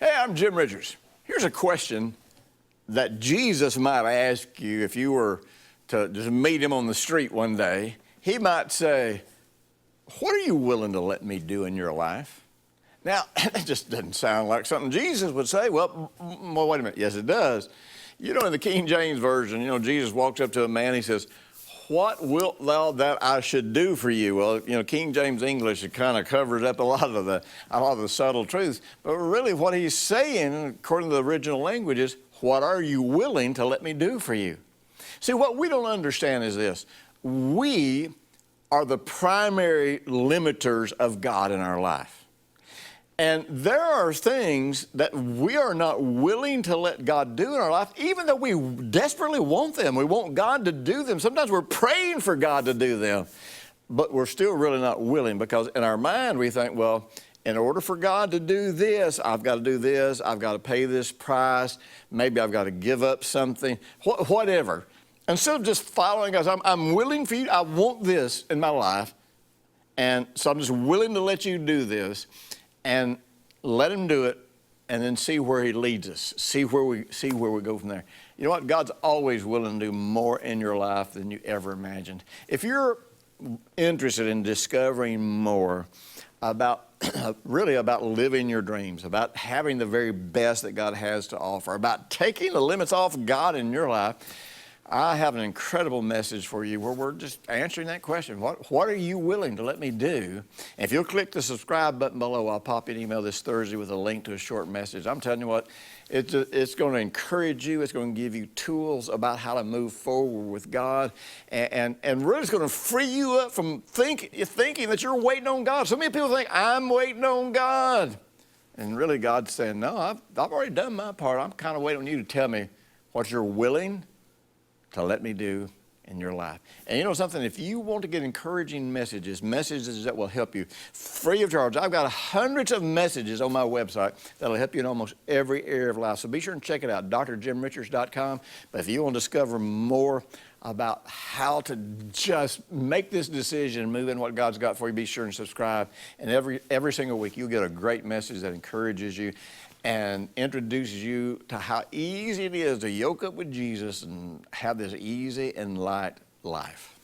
Hey, I'm Jim Richards. Here's a question that Jesus might ask you if you were to just meet him on the street one day. He might say, what are you willing to let me do in your life? Now, it just doesn't sound like something Jesus would say. Well, wait a minute. Yes, it does. You know, in the King James Version, Jesus walks up to a man, he says, what wilt thou that I should do for you? Well, King James English, it kind of covers up a lot of the subtle truths. But really what he's saying, according to the original language, is, what are you willing to let me do for you? See, what we don't understand is this. We are the primary limiters of God in our life. And there are things that we are not willing to let God do in our life, even though we desperately want them. We want God to do them. Sometimes we're praying for God to do them, but we're still really not willing, because in our mind we think, well, in order for God to do this, I've got to do this, I've got to pay this price, maybe I've got to give up something, whatever. Instead of just following us, I'm willing for you, I want this in my life, and so I'm just willing to let you do this. And let him do it, and then see where he leads us, see where we go from there. You know what? God's always willing to do more in your life than you ever imagined. If you're interested in discovering more about really about living your dreams, about having the very best that God has to offer, about taking the limits off God in your life, I have an incredible message for you where we're just answering that question. What are you willing to let me do? And if you'll click the subscribe button below, I'll pop you an email this Thursday with a link to a short message. I'm telling you what, it's going to encourage you. It's going to give you tools about how to move forward with God. And really it's going to free you up from thinking that you're waiting on God. So many people think, I'm waiting on God. And really God's saying, no, I've already done my part. I'm kind of waiting on you to tell me what you're willing to let me do in your life. And you know something, if you want to get encouraging messages that will help you free of charge, I've got hundreds of messages on my website that'll help you in almost every area of life. So be sure and check it out, drjimrichards.com. But if you want to discover more about how to just make this decision and move in what God's got for you, be sure and subscribe. And every single week you'll get a great message that encourages you and introduces you to how easy it is to yoke up with Jesus and have this easy and light life.